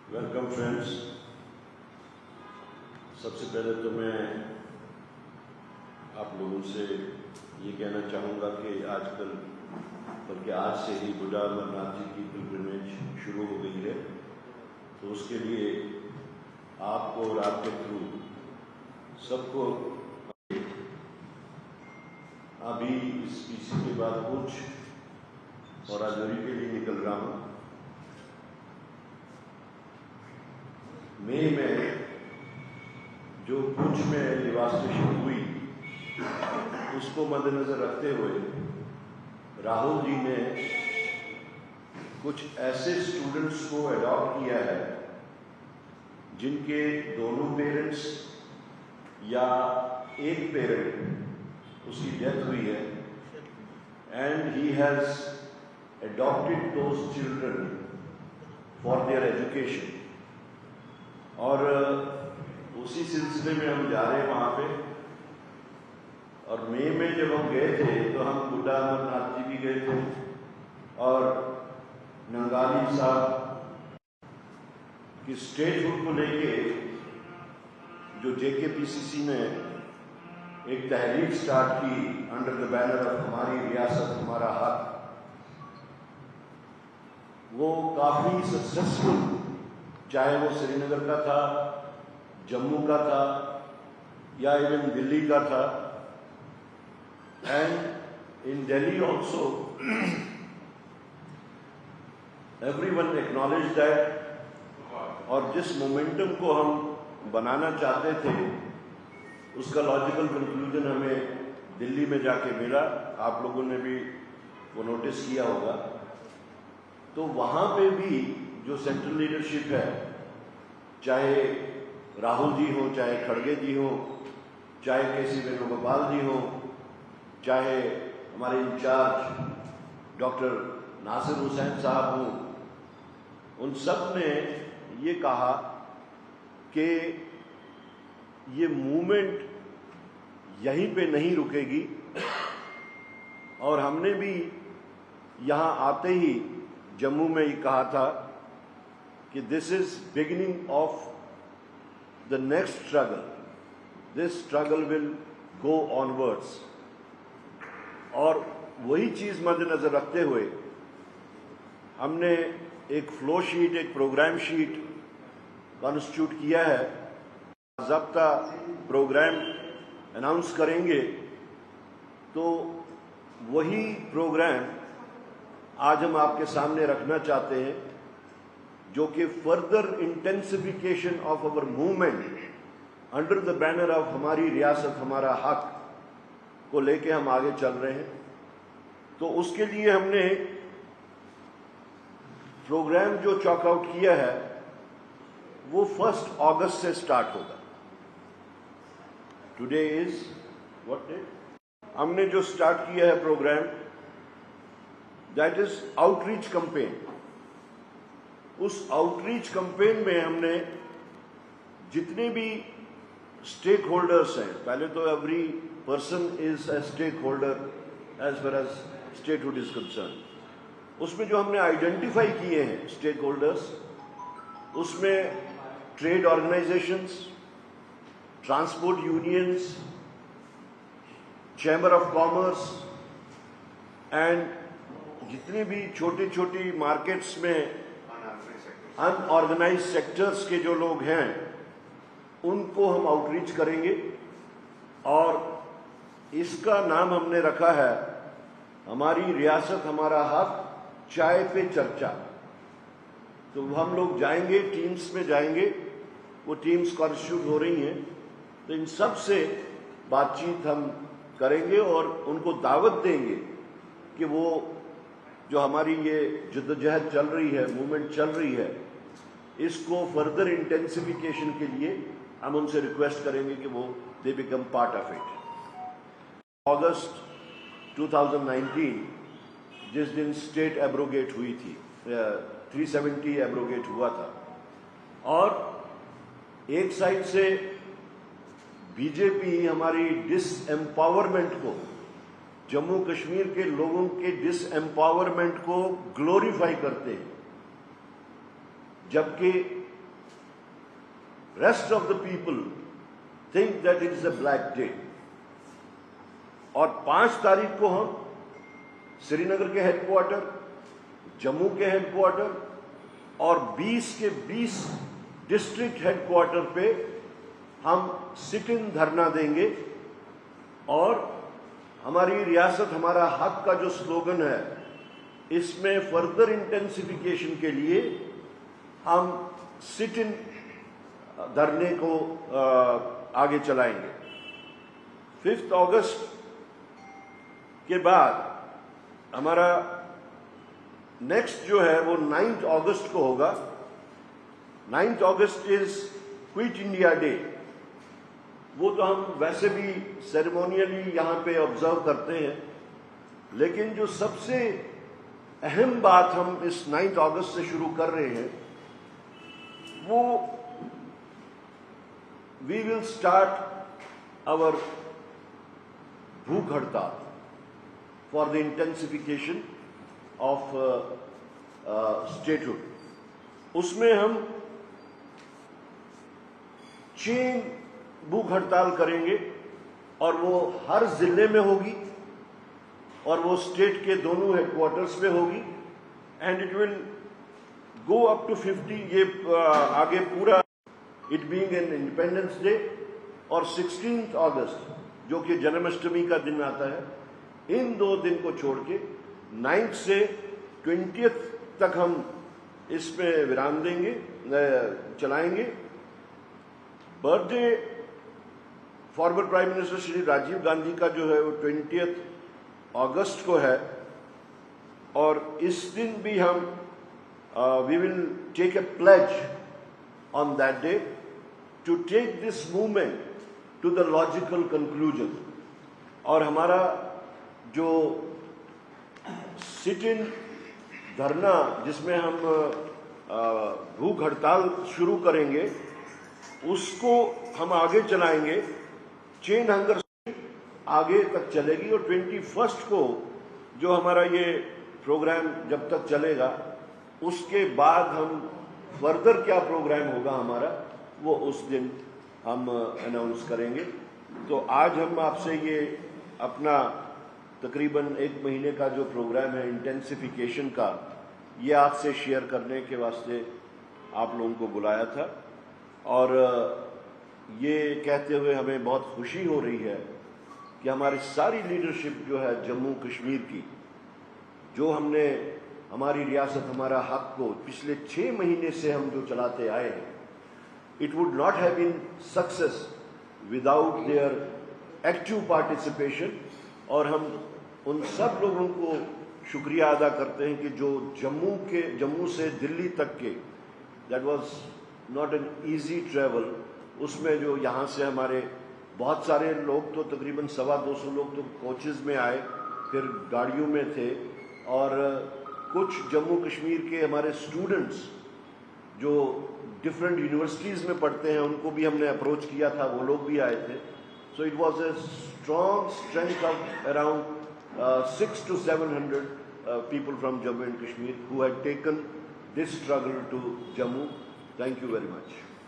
Welcome friends. सबसे पहले तो मैं आप लोगों से ये कहना चाहूँगा कि आजकल बल्कि आज से ही बुढ़ा अमरनाथ जी की पिलग्रिमेज शुरू हो गई है, तो उसके लिए आपको और आपके थ्रू सबको अभी इस पीसी के बाद कुछ और राजौरी के लिए निकल रहा हूँ। मई में जो पुंछ में डिवास्टेशन हुई उसको मद्देनजर रखते हुए राहुल जी ने कुछ ऐसे स्टूडेंट्स को अडॉप्ट किया है जिनके दोनों पेरेंट्स या एक पेरेंट उसकी डेथ हुई है, and he has adopted those children for their education। और उसी सिलसिले में हम जा रहे हैं वहाँ पे। और मई में जब हम गए थे तो हम बुढ़ा अमरनाथ जी भी गए थे और नंगाली साहब की स्टेटहुड को लेके जो JKPCC ने एक तहरीक स्टार्ट की अंडर द बैनर ऑफ हमारी रियासत हमारा हक, वो काफ़ी सक्सेसफुल, चाहे वो श्रीनगर का था, जम्मू का था या इवन दिल्ली का था, and in Delhi also everyone acknowledge that. और जिस मोमेंटम को हम बनाना चाहते थे उसका लॉजिकल कंक्लूजन हमें दिल्ली में जाके मिला। आप लोगों ने भी वो नोटिस किया होगा। तो वहाँ पे भी जो सेंट्रल लीडरशिप है, चाहे राहुल जी हो, चाहे खड़गे जी हो, चाहे KC वेणुगोपाल जी हो, चाहे हमारे इंचार्ज डॉक्टर नासिर हुसैन साहब हों, उन सब ने ये कहा कि ये मूवमेंट यहीं पे नहीं रुकेगी। और हमने भी यहाँ आते ही जम्मू में ये कहा था कि this is beginning of the next struggle, this struggle will go onwards. और वही चीज़ मद्देनजर रखते हुए हमने एक फ्लो शीट, एक प्रोग्राम शीट कॉन्स्टिट्यूट किया है। ज़ब्ता प्रोग्राम अनाउंस करेंगे तो वही प्रोग्राम आज हम आपके सामने रखना चाहते हैं, जो कि further intensification of our movement under the banner of हमारी रियासत हमारा हक को लेके हम आगे चल रहे हैं। तो उसके लिए हमने प्रोग्राम जो चॉक आउट किया है वो 1 अगस्त से स्टार्ट होगा। Today is what day? हमने जो स्टार्ट किया है programme, that is outreach campaign. उस आउटरीच कैंपेन में हमने जितने भी स्टेक होल्डर्स हैं, पहले तो every person is a stakeholder as far as statehood is concern. उसमें जो हमने आइडेंटिफाई किए हैं स्टेक होल्डर्स, उसमें trade organisations, transport unions, chamber of commerce, and जितने भी छोटी छोटी मार्केट्स में अनऑर्गेनाइज सेक्टर्स के जो लोग हैं उनको हम आउटरीच करेंगे। और इसका नाम हमने रखा है हमारी रियासत हमारा हक, चाय पे चर्चा। तो हम लोग जाएंगे, टीम्स में जाएंगे, वो टीम्स कॉन्स्टिट्यूट हो रही हैं, तो इन सब से बातचीत हम करेंगे और उनको दावत देंगे कि वो जो हमारी ये जद्दोजहद चल रही है, मूवमेंट चल रही है, इसको फर्दर इंटेंसिफिकेशन के लिए हम उनसे रिक्वेस्ट करेंगे कि वो they become part of it. अगस्त 2019 जिस दिन स्टेट एब्रोगेट हुई थी, 370 एब्रोगेट हुआ था, और एक साइड से बीजेपी हमारी डिसएम्पावरमेंट को, जम्मू कश्मीर के लोगों के डिसएम्पावरमेंट को ग्लोरीफाई करते हैं, जबकि rest of the people think that it is a black day. और 5 तारीख को हम श्रीनगर के हेडक्वार्टर, जम्मू के हेडक्वार्टर और 20 के 20 डिस्ट्रिक्ट हेडक्वार्टर पे हम सिट इन धरना देंगे। और हमारी रियासत हमारा हक का जो स्लोगन है, इसमें फर्दर इंटेंसिफिकेशन के लिए हम सिट इन धरने को आगे चलाएंगे। 5 अगस्त के बाद हमारा नेक्स्ट जो है वो 9 अगस्त को होगा। 9 अगस्त इज क्विट इंडिया डे। वो तो हम वैसे भी सेरेमोनियली यहाँ पे ऑब्जर्व करते हैं, लेकिन जो सबसे अहम बात हम इस 9 अगस्त से शुरू कर रहे हैं वो वी विल स्टार्ट आवर भूख हड़ताल for the intensification of statehood. उसमें हम चेन भूख हड़ताल करेंगे और वो हर जिले में होगी और वो स्टेट के दोनों हेडक्वार्टर्स में होगी। And it will go up to 50। ये आगे पूरा it being an independence day और 16 अगस्त जो कि जन्माष्टमी का दिन आता है, इन 2 दिन को छोड़ के 9 से 20 तक हम इसमें विराम देंगे, चलाएंगे। Birthday former prime minister Shri Rajiv Gandhi का जो है वो 20 अगस्त को है और इस दिन भी हम we will take a pledge on that day to take this movement to the logical conclusion. और हमारा जो सिट इन धरना जिसमें हम भूख हड़ताल शुरू करेंगे उसको हम आगे चलाएंगे। चेन हंगर आगे तक चलेगी और 21 को जो हमारा ये प्रोग्राम जब तक चलेगा उसके बाद हम फर्दर क्या प्रोग्राम होगा हमारा वो उस दिन हम अनाउंस करेंगे। तो आज हम आपसे ये अपना तकरीबन 1 महीने का जो प्रोग्राम है इंटेंसिफिकेशन का, ये आपसे शेयर करने के वास्ते आप लोगों को बुलाया था। और ये कहते हुए हमें बहुत खुशी हो रही है कि हमारी सारी लीडरशिप जो है जम्मू कश्मीर की, जो हमने हमारी रियासत हमारा हक को पिछले 6 महीने से हम जो चलाते आए हैं, it would not have been success without their active participation. और हम उन सब लोगों को शुक्रिया अदा करते हैं कि जो जम्मू से दिल्ली तक के, that was not an easy travel, उसमें जो यहाँ से हमारे बहुत सारे लोग तो तकरीबन 250 लोग तो कोचेज़ में आए, फिर गाड़ियों में थे, और कुछ जम्मू कश्मीर के हमारे स्टूडेंट्स जो डिफरेंट यूनिवर्सिटीज़ में पढ़ते हैं उनको भी हमने अप्रोच किया था, वो लोग भी आए थे। So it was a strong strength of around 600 to 700 people from Jammu and Kashmir who had taken this struggle to Jammu. Thank you very much.